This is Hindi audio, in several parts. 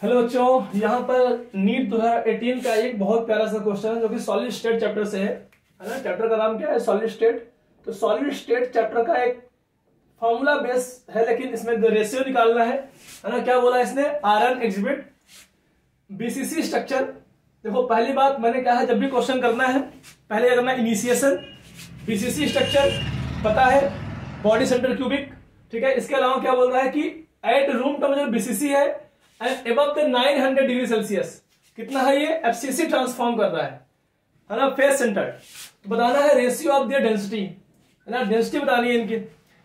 हेलो बच्चों, यहाँ पर नीट 2018 का एक बहुत प्यारा सा क्वेश्चन है जो कि सॉलिड स्टेट चैप्टर से है ना। चैप्टर का नाम क्या है? Solid state. तो सॉलिड स्टेट चैप्टर का एक फॉर्मूला बेस है, लेकिन इसमें रेशियो निकालना है ना। क्या बोला इसने? Iron exhibit BCC structure. देखो, पहली बात मैंने कहा है, जब भी क्वेश्चन करना है पहले करना इनिशिएशन। बीसीसी स्ट्रक्चर पता है, बॉडी सेंटर क्यूबिक, ठीक है। इसके अलावा क्या बोल रहा है कि एट रूम टेम्परेचर बीसीसी है and above the 900 degree Celsius कितना है ये? एफसीसी ट्रांसफॉर्म कर रहा है ना, फेस सेंटर। तो बताना है रेशियो ऑफ देयर डेंसिटी, है ना। डेंसिटी बतानी है इनकी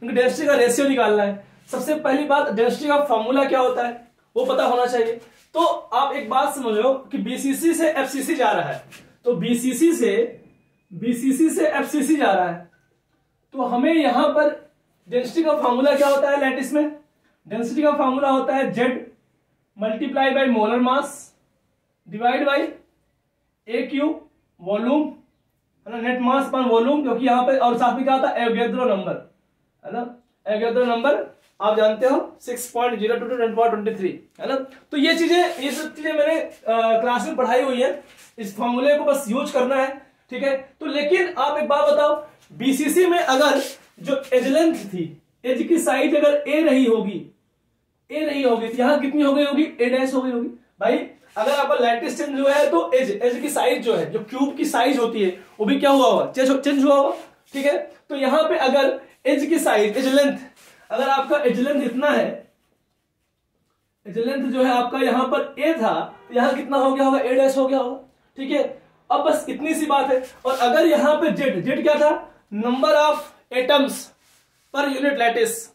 डेंसिटी का रेशियो निकालना है। सबसे पहली बात, डेंसिटी का फॉर्मूला क्या होता है वो पता होना चाहिए। तो आप एक बात समझो कि बीसीसी से एफसीसी जा रहा है, तो बीसीसी से एफसीसी जा रहा है, तो हमें यहां पर डेंसिटी का फॉर्मूला क्या होता है? लैटिस में डेंसिटी का फॉर्मूला होता है Z multiply by molar mass divide by A cube volume, है ना, नेट मास पर वॉल्यूम, क्योंकि यहां पे और साथ में क्या होता है? एवोगैड्रो नंबर, है ना। एवोगैड्रो नंबर आप जानते हो 6.02 to 10⁻23, है ना। तो ये सब चीजें मैंने क्लास में पढ़ाई हुई है। इस फॉर्मूले को बस यूज करना है, ठीक है। तो लेकिन आप एक बात बताओ, बीसीसी में अगर जो एज लेंथ थी, एज की साइज अगर ए रही होगी तो यहां कितनी हो गई होगी? ए डैश हो गई होगी। भाई अगर आपका लैटिस चेंज हुआ है तो एज की साइज जो है, जो क्यूब की साइज होती है, वो भी क्या हुआ होगा? चेंज हुआ होगा, ठीक है। तो यहां पे अगर एज की साइज, एज लेंथ, अगर आपका एज लेंथ इतना है, एज लेंथ जो है आपका यहां पर ए था, तो यहां कितना हो गया होगा? ए डैश हो गया होगा, ठीक है। अब बस इतनी सी बात है। और अगर यहां पे जेड क्या था? Number of atoms per unit lattice.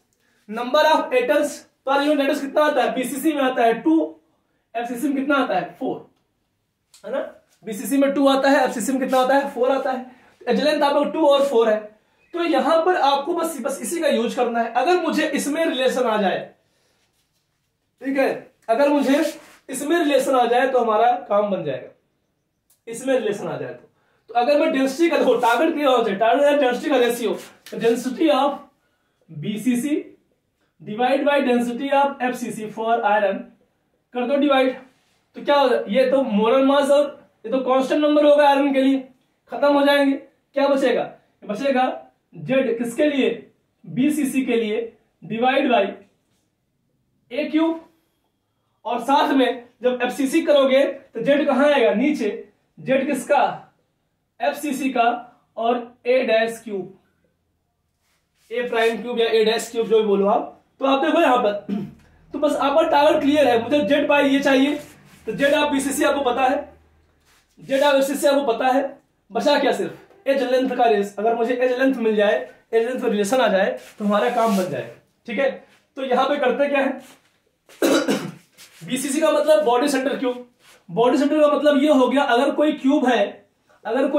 Number of atoms per unit lattice कितना आता है? बीसीसी में आता है 2, एफसीसी में कितना आता है? 4, है ना। बीसीसी में 2 आता है, एफसीसी में कितना आता है? 4 आता है। एज लेंथ आपको 2 और 4 है, तो यहां पर आपको बस इसी का यूज करना है। अगर मुझे इसमें रिलेशन आ जाए, ठीक है, अगर मुझे इसमें रिलेशन आ जाए तो हमारा काम बन जाएगा। इसमें रिलेशन आ जाए तो अगर मैं डेंसिटी का, देखो टारगेट क्या होता है? टारगेट डेंसिटी का ratio, density of BCC divide by density of FCC for iron कर दो डिवाइड। तो क्या हो जाए? ये तो मोलर मास और ये तो कांस्टेंट नंबर होगा आयरन के लिए, खत्म हो जाएंगे। क्या बचेगा? बचेगा जेड किसके लिए? बीसीसी के लिए डिवाइड बाय ए क्यूब, और साथ में जब एफसीसी करोगे तो जेड कहां आएगा? नीचे। जेड किसका? एफसीसी का, और ए डैश क्यूब, ए प्राइम क्यूब या ए डैश क्यूब जो भी बोलो आप। तो आप देखो यहां पर तो बस आपका टारगेट क्लियर है। मुझे जेड बाई ये चाहिए, तो जेड ऑफ बीसीसी आपको पता है, जेड ऑफ एफसीसी आपको पता है। बचा क्या? सिर्फ एज लेंथ का रेस। अगर मुझे एज लेंथ मिल जाए, एज लेंथ का रिलेशन आ जाए, तो हमारा काम बन जाएगा, ठीक है। तो यहां पे करते क्या है? बीसीसी का मतलब body centre cube. Body centre का मतलब ये हो गया, अगर कोई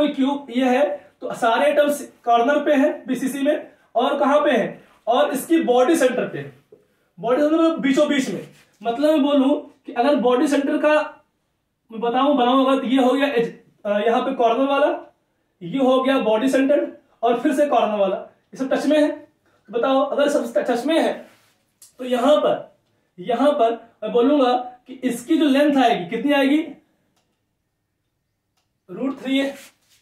क्यूब ये है तो सारे एटम्स कॉर्नर पे है बीसीसी में, और कहां पे है? और इसकी बॉडी सेंटर पे, बॉडी सेंटर में बीचों बीच में। मतलब मैं बोलूं कि अगर बॉडी सेंटर का मैं बनाऊंगा तो ये हो गया यहां पे कॉर्नर वाला, ये हो गया बॉडी सेंटर, और फिर से कॉर्नर वाला। ये सब टच में है। तो बताओ, अगर सब टच में है तो यहां पर मैं बोलूंगा कि इसकी जो लेंथ आएगी कितनी आएगी? √3 है।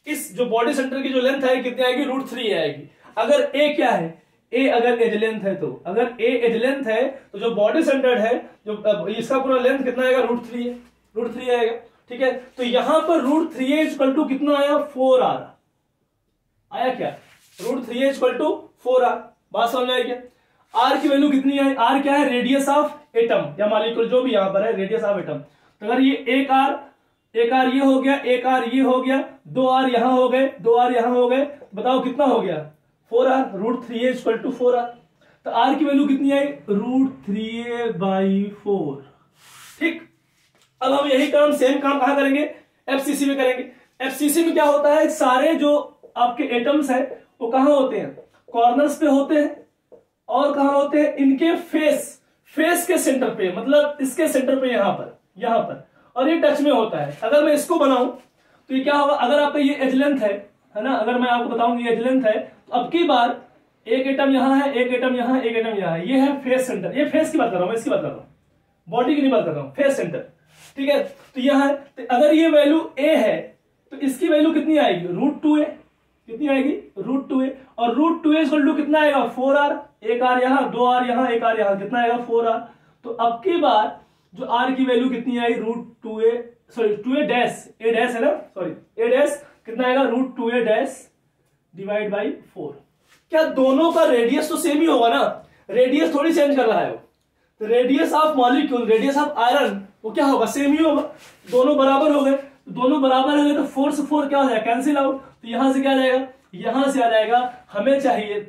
इस जो बॉडी सेंटर की जो लेंथ आएगी कितनी आएगी? √3 आएगी। अगर ए क्या है? ए अगर एज लेंथ है, तो अगर ए एज लेंथ है तो जो बॉडी सेंटर है, जो इसका पूरा लेंथ कितना आएगा? √3 है, √3 आएगा, ठीक है। तो यहां पर √3 कितना आया? 4R आया। क्या? √3 4R। बात समझ में आई क्या? आर की वैल्यू कितनी है? आर क्या है? रेडियस ऑफ एटम या मॉलिक्यूल, जो भी यहां पर है, रेडियस ऑफ एटम। तो अगर ये एक आर ये हो गया, एक आर ये हो गया, 2 आर यहां हो गए, 2 आर यहां हो गए, बताओ कितना हो गया? 4R। √3 4R। तो आर की वैल्यू कितनी आई? √3a/4। ठीक। अब हम यही काम, सेम काम कहां करेंगे? एफसीसी में करेंगे। एफसीसी में क्या होता है? सारे जो आपके एटम्स हैं वो कहां होते हैं? कॉर्नर्स पे होते हैं, और कहां होते हैं? इनके फेस के सेंटर पे, मतलब इसके सेंटर पे, यहां पर, और ये टच में होता है। अगर मैं इसको बनाऊं तो ये क्या होगा? अगर आपका ये एज लेंथ है ना, अगर मैं आपको बताऊं ये एज लेंथ है, तो अब की बार एक एटम यहां है, एक एटम यहां, एक एटम यहां है, ये है फेस सेंटर। ये फेस की बात कर रहा हूं मैं, इसकी बात कर रहा हूं, बॉडी की नहीं बात कर रहा हूं, फेस सेंटर, ठीक है। तो यह है, तो अगर ये वैल्यू a है तो इसकी वैल्यू कितनी आएगी, √2a, कितनी आएगी √2a, और √2a इक्वल टू कितना आएगा 4r, एक r यहां, 2r यहां, एक r यहां, कितना आएगा 4r। तो अब की बार जो r की वैल्यू कितनी आई √2a, sorry 2a dash, a dash है ना, सॉरी a डैश कितना आएगा √2a डैश डिवाइड बाई 4। क्या दोनों का रेडियस तो सेम ही होगा ना, रेडियस थोड़ी चेंज कर रहा है वो, तो radius of molecule, radius of iron वो क्या होगा, सेम ही होगा, दोनों बराबर हो गए। तो दोनों बराबर हो गए तो 4 से 4 क्या हो जाएगा, कैंसिल आउट। तो यहां से क्या आ जाएगा, यहां से आ जाएगा, हमें चाहिए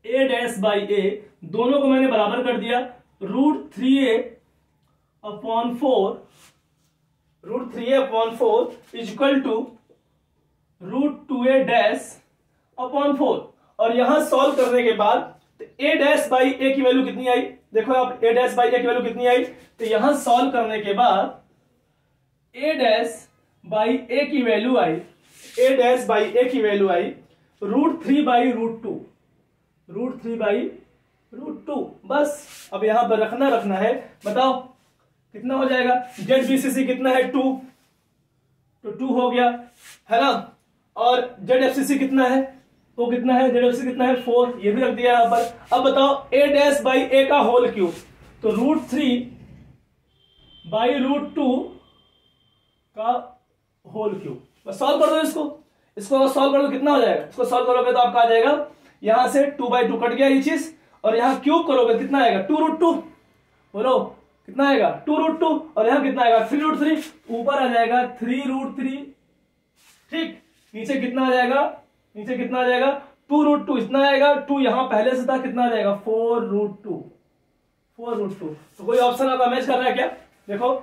a डैश बाई a, दोनों को मैंने बराबर कर दिया, √3a upon 4, √3a upon 4 is equal to √2a dash upon 4। और यहां सॉल्व करने के बाद तो a डैश बाई a की वैल्यू कितनी आई, देखो आप a डैश बाई a की वैल्यू कितनी आई, तो यहां सॉल्व करने के बाद a डैश बाई a की वैल्यू आई, a डैश बाई a की वैल्यू आई √3 बाई √2, √3 बाई √2। बस अब यहां पर रखना है, बताओ कितना हो जाएगा, ZBCC कितना है 2, तो 2 हो गया है ना, और ZFCC कितना है, वो कितना है, ZFCC कितना है 4, ये भी रख दिया यहां पर। अब बताओ a डैश बाई a का होल क्यूब, तो √3 बाई √2 का होल क्यूब। बस सॉल्व कर दो इसको सॉल्व कर दो, कितना हो जाएगा, इसको सॉल्व करोगे तो आपका आ जाएगा, यहां से 2/2 कट गया ये चीज, और यहां क्यूब करोगे कितना आएगा 2√2, बोलो कितना आएगा 2√2, और यहां कितना आएगा 3√3, ऊपर आ जाएगा 3√3, ठीक, नीचे कितना आ जाएगा, नीचे कितना आ जाएगा 2√2, इतना आएगा, 2 यहां पहले से था, कितना आ जाएगा 4√2, 4√2। तो कोई ऑप्शन आपका मैच कर रहा है क्या, देखो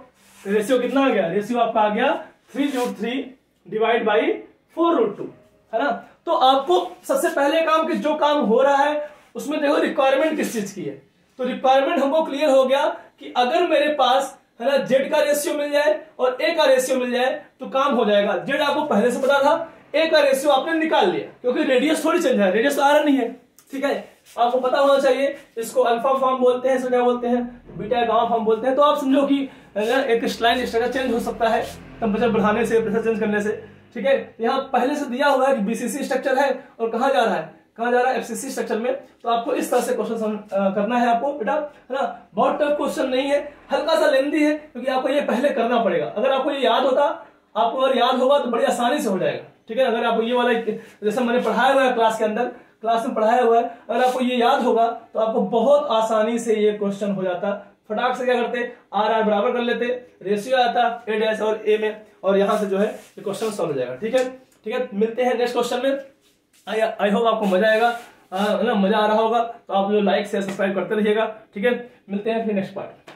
रेशियो कितना आ गया, रेशियो आपका आ गया 3√3 डिवाइड बाई 4√2, है ना। तो आपको सबसे पहले काम कि जो काम हो रहा है उसमें देखो रिक्वायरमेंट किस चीज की है, तो रिक्वायरमेंट हमको क्लियर हो गया कि अगर मेरे पास है ना z का रेशियो मिल जाए और a का रेशियो मिल जाए तो काम हो जाएगा। z आपको पहले से पता था, a का रेशियो आपने निकाल लिया, क्योंकि रेडियस थोड़ी चेंज है, रेडियस तो आ रहा नहीं है, ठीक है, आपको पता होना चाहिए। इसको अल्फा फॉर्म बोलते हैं, इसको क्या बोलते हैं, बीटा गामा फॉर्म बोलते हैं। तो आप समझो कि एक स्लाइन स्ट्रक्चर चेंज हो सकता है टेम्परेचर बढ़ाने से, प्रेशर चेंज करने से, ठीक है। यहाँ पहले से दिया हुआ है कि बीसीसी स्ट्रक्चर है और कहाँ जा रहा है, एफसीसी स्ट्रक्चर में। तो आपको इस तरह से क्वेश्चन करना है आपको बेटा, है ना। बहुत टफ क्वेश्चन नहीं है, हल्का सा लेंदी है, क्योंकि आपको ये पहले करना पड़ेगा। अगर आपको ये याद होता, आपको अगर याद होगा तो बड़ी आसानी से हो जाएगा, ठीक है। अगर आपको ये वाला जैसे मैंने पढ़ाया हुआ है क्लास के अंदर, क्लास में पढ़ाया हुआ है, अगर आपको ये याद होगा तो आपको बहुत आसानी से ये क्वेश्चन हो जाता। फटाक से क्या करते, आर बराबर कर लेते, रेशियो आता a डैश और a में, और यहां से जो है ये क्वेश्चन सॉल्व हो जाएगा, ठीक है, ठीक है। मिलते हैं नेक्स्ट क्वेश्चन में। आई होप आपको मजा आएगा, ना मजा आ रहा होगा, तो आप जो लाइक शेयर सब्सक्राइब करते रहिएगा, ठीक है। मिलते हैं फिर नेक्स्ट पार्ट।